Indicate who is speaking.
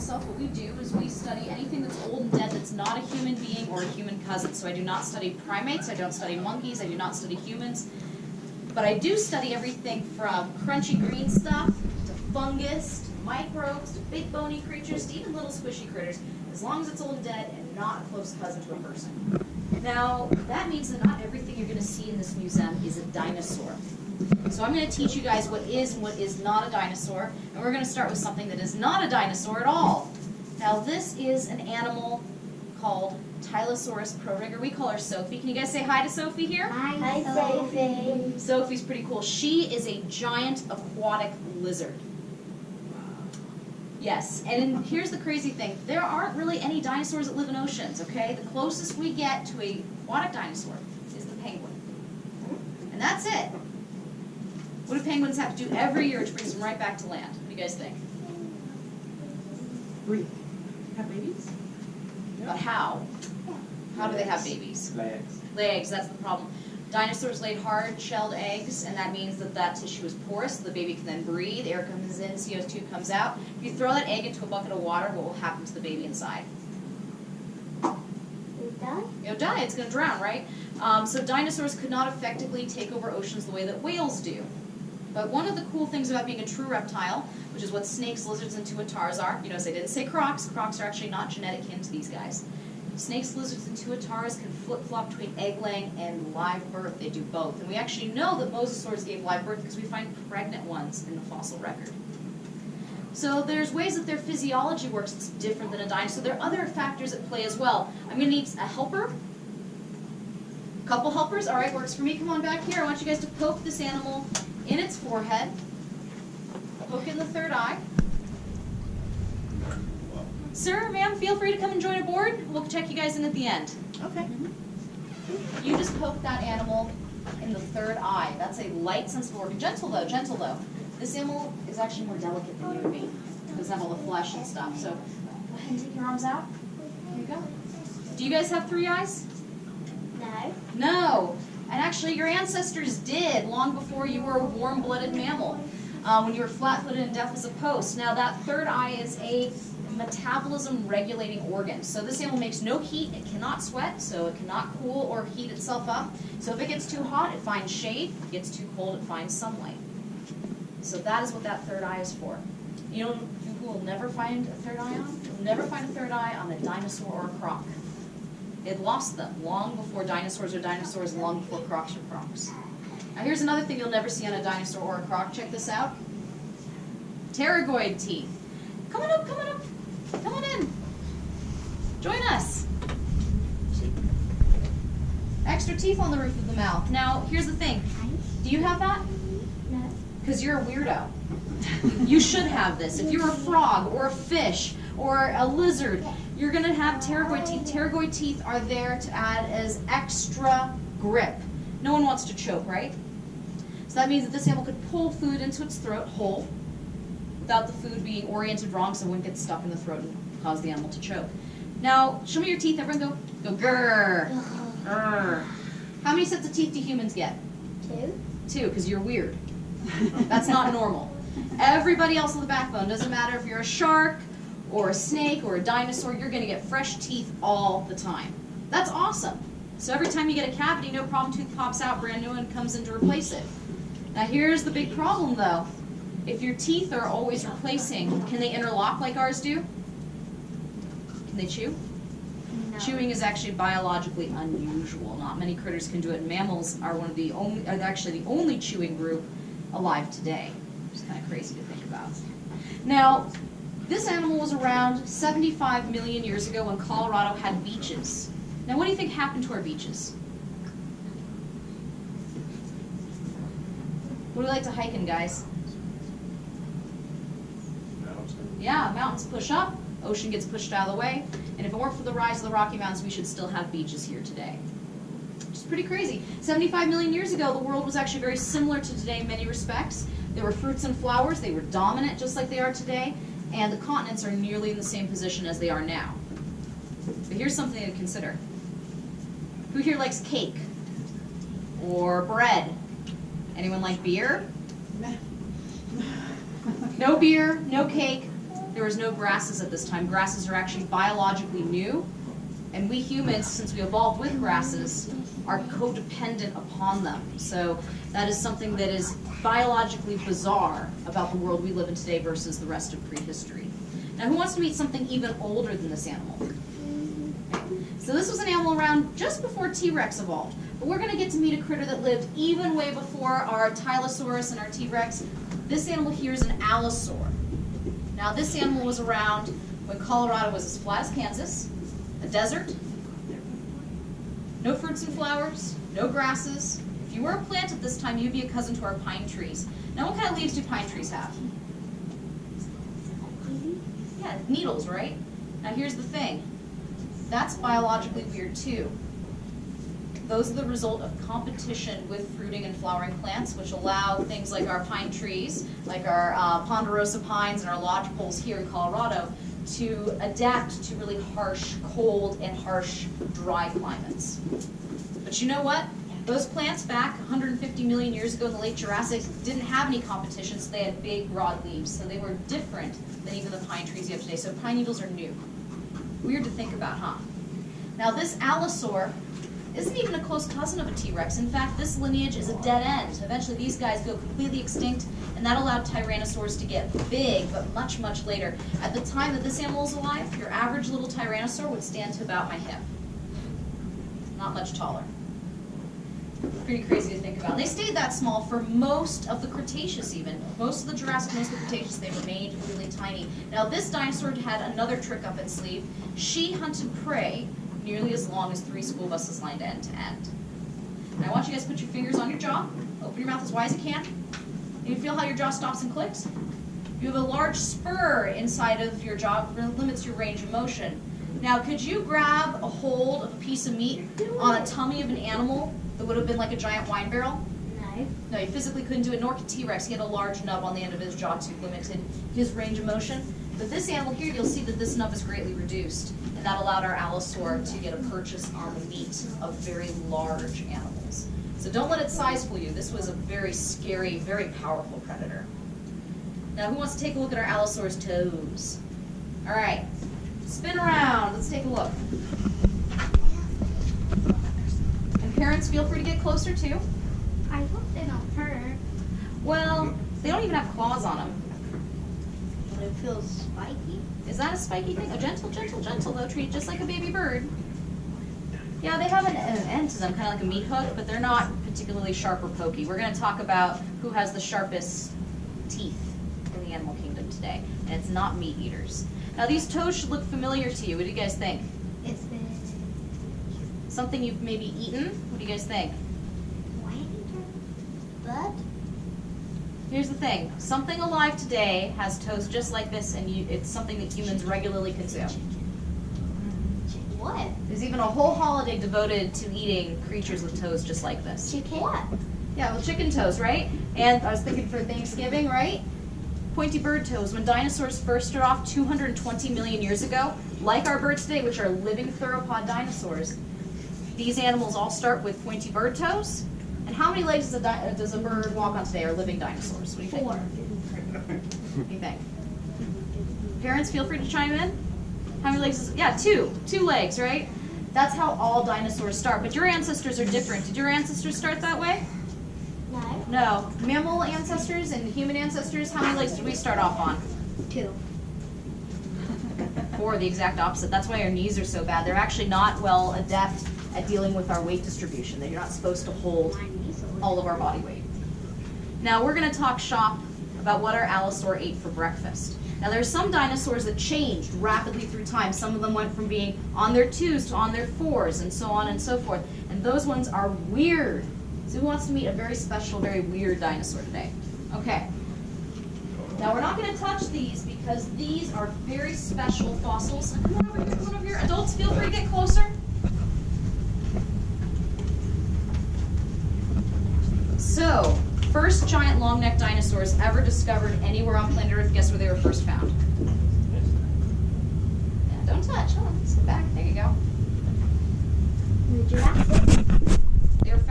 Speaker 1: myself, what we do is we study anything that's old and dead that's not a human being or a human cousin. So I do not study primates, I don't study monkeys, I do not study humans. But I do study everything from crunchy green stuff to fungus to microbes to big bony creatures to even little squishy critters, as long as it's old and dead and not a close cousin to a person. Now, that means that not everything you're going to see in this museum is a dinosaur. So I'm going to teach you guys what is and what is not a dinosaur, and we're going to start with something that is not a dinosaur at all. Now, this is an animal called Tylosaurus prorigger. We call her Sophie. Can you guys say hi to Sophie here?
Speaker 2: Hi, Sophie.
Speaker 1: Sophie's pretty cool. She is a giant aquatic lizard. Yes, and here's the crazy thing. There aren't really any dinosaurs that live in oceans, okay? The closest we get to an aquatic dinosaur is the penguin. And that's it. What do penguins have to do every year which brings them right back to land? What do you guys think?
Speaker 3: Breathe. Have babies?
Speaker 1: But how? How do they have babies?
Speaker 3: Lay eggs.
Speaker 1: Lay eggs, that's the problem. Dinosaurs laid hard-shelled eggs, and that means that that tissue is porous, so the baby can then breathe, air comes in, CO2 comes out. If you throw that egg into a bucket of water, what will happen to the baby inside? It'll die, it's going to drown, right? So dinosaurs could not effectively take over oceans the way that whales do. But one of the cool things about being a true reptile, which is what snakes, lizards, and tuatars are, you notice I didn't say crocs. Crocs are actually not genetic kin to these guys. Snakes, lizards, and tuatars can flip-flop between egg-laying and live birth. They do both. And we actually know that mosasaurs gave live birth because we find pregnant ones in the fossil record. So there's ways that their physiology works that's different than a dinosaur. There are other factors at play as well. I'm going to need a helper. A couple helpers. All right, works for me. Come on back here. I want you guys to poke this animal in its forehead. Poke it in the third eye. Sir, ma'am, feel free to come and join aboard. We'll check you guys in at the end.
Speaker 3: Okay.
Speaker 1: You just poke that animal in the third eye. That's a light, sensible organ. Gentle though, gentle though. This animal is actually more delicate than you and me. It doesn't have all the flesh and stuff. So go ahead and take your arms out. Here you go. Do you guys have 3 eyes?
Speaker 2: No.
Speaker 1: No. And actually your ancestors did long before you were a warm-blooded mammal. When you were flat-footed and deaf as a post. Now that third eye is a metabolism regulating organ. So this animal makes no heat, it cannot sweat, so it cannot cool or heat itself up. So if it gets too hot, it finds shade. If it gets too cold, it finds sunlight. So that is what that third eye is for. You know who will never find a third eye on? You'll never find a third eye on a dinosaur or a croc. It lost them long before dinosaurs are dinosaurs, long before crocs are crocs. Now here's another thing you'll never see on a dinosaur or a croc. Check this out. Pterygoid teeth. Come on up, come on up. Come on in. Join us. Extra teeth on the roof of the mouth. Now, here's the thing. Do you have that?
Speaker 2: No.
Speaker 1: Because you're a weirdo. You should have this. If you're a frog or a fish or a lizard, you're going to have pterygoid teeth. Pterygoid teeth are there to add as extra grip. No one wants to choke, right? So that means that this animal could pull food into its throat whole without the food being oriented wrong so it wouldn't get stuck in the throat and cause the animal to choke. Now, show me your teeth. Everyone go grrr. Grrr. How many sets of teeth do humans get?
Speaker 2: 2.
Speaker 1: 2, because you're weird. That's not normal. Everybody else on the backbone, doesn't matter if you're a shark or a snake or a dinosaur, you're going to get fresh teeth all the time. That's awesome. So every time you get a cavity, no problem, tooth pops out, brand new one comes in to replace it. Now here's the big problem though. If your teeth are always replacing, can they interlock like ours do? Can they chew?
Speaker 2: No.
Speaker 1: Chewing is actually biologically unusual. Not many critters can do it. Mammals are actually the only chewing group alive today. Which is kind of crazy to think about. Now, this animal was around 75 million years ago when Colorado had beaches. Now, what do you think happened to our beaches? What do we like to hike in, guys? Yeah, mountains push up, ocean gets pushed out of the way, and if it weren't for the rise of the Rocky Mountains, we should still have beaches here today. Which is pretty crazy. 75 million years ago, the world was actually very similar to today in many respects. There were fruits and flowers, they were dominant just like they are today, and the continents are nearly in the same position as they are now. But here's something to consider. Who here likes cake? Or bread? Anyone like beer? No beer, no cake. There was no grasses at this time. Grasses are actually biologically new, and we humans, since we evolved with grasses, are codependent upon them. So that is something that is biologically bizarre about the world we live in today versus the rest of prehistory. Now, who wants to meet something even older than this animal? So this was an animal around just before T-Rex evolved. But we're going to get to meet a critter that lived even way before our Tylosaurus and our T-Rex. This animal here is an allosaur. Now, this animal was around when Colorado was as flat as Kansas, a desert, no fruits and flowers, no grasses. If you were a plant at this time, you'd be a cousin to our pine trees. Now, what kind of leaves do pine trees have? Yeah, needles, right? Now, here's the thing. That's biologically weird, too. Those are the result of competition with fruiting and flowering plants, which allow things like our pine trees, like our ponderosa pines and our lodgepoles here in Colorado, to adapt to really harsh, cold, and harsh, dry climates. But you know what? Those plants back 150 million years ago in the late Jurassic didn't have any competition, so they had big, broad leaves. So they were different than even the pine trees you have today. So pine needles are new. Weird to think about, huh? Now this allosaur isn't even a close cousin of a T-Rex. In fact, this lineage is a dead end. Eventually these guys go completely extinct, and that allowed tyrannosaurs to get big, but much, much later. At the time that this animal was alive, your average little tyrannosaur would stand to about my hip. Not much taller. Pretty crazy to think about. And they stayed that small for most of the Cretaceous even. Most of the Jurassic, most of the Cretaceous, they remained really tiny. Now this dinosaur had another trick up its sleeve. She hunted prey nearly as long as 3 school buses lined end to end. Now I want you guys to put your fingers on your jaw. Open your mouth as wide as you can. You feel how your jaw stops and clicks? You have a large spur inside of your jaw that limits your range of motion. Now could you grab a hold of a piece of meat on a tummy of an animal that would have been like a giant wine barrel?
Speaker 2: No.
Speaker 1: No, you physically couldn't do it, nor could T-Rex. He had a large nub on the end of his jaw to limited his range of motion. But this animal here, you'll see that this nub is greatly reduced, and that allowed our allosaur to get a purchase on the meat of very large animals. So don't let its size fool you. This was a very scary, very powerful predator. Now who wants to take a look at our allosaur's toes? All right, spin around. Let's take a look. And parents, feel free to get closer too.
Speaker 2: I hope they don't hurt.
Speaker 1: Well, they don't even have claws on them.
Speaker 2: But it feels spiky.
Speaker 1: Is that a spiky thing? Oh, gentle, gentle, gentle, though. Treat it just like a baby bird. Yeah, they have an end to them, kind of like a meat hook, but they're not particularly sharp or pokey. We're going to talk about who has the sharpest teeth in the animal kingdom today, and it's not meat eaters. Now, these toes should look familiar to you. What do you guys think?
Speaker 2: It's the
Speaker 1: Something you've maybe eaten? What do you guys think?
Speaker 2: blood.
Speaker 1: Here's the thing. Something alive today has toes just like this, and it's something that humans regularly consume.
Speaker 2: What?
Speaker 1: There's even a whole holiday devoted to eating creatures with toes just like this.
Speaker 2: Chicken.
Speaker 1: What? Yeah, well, chicken toes, right? And I was thinking for Thanksgiving, right? Pointy bird toes. When dinosaurs first started off 220 million years ago, like our birds today, which are living theropod dinosaurs, these animals all start with pointy bird toes. And how many legs does a bird walk on today, or living dinosaurs? What do you think?
Speaker 2: 4.
Speaker 1: What do you think? Parents, feel free to chime in. How many legs is it? Yeah, 2. 2 legs, right? That's how all dinosaurs start. But your ancestors are different. Did your ancestors start that way?
Speaker 2: No.
Speaker 1: No. Mammal ancestors and human ancestors, how many legs did we start off on?
Speaker 2: 2.
Speaker 1: 4, the exact opposite. That's why our knees are so bad. They're actually not well adept at dealing with our weight distribution. That you're not supposed to hold all of our body weight. Now we're going to talk shop about what our allosaur ate for breakfast. Now there are some dinosaurs that changed rapidly through time. Some of them went from being on their 2s to on their 4s and so on and so forth. And those ones are weird. So who wants to meet a very special, very weird dinosaur today? Okay. Now we're not going to touch these because these are very special fossils. Come on over here, come on over here. Adults, feel free to get closer. So, first giant long-necked dinosaurs ever discovered anywhere on planet Earth. Guess where they were first found? Yeah, don't touch. Hold on, sit back. There you go.
Speaker 2: The Jurassic.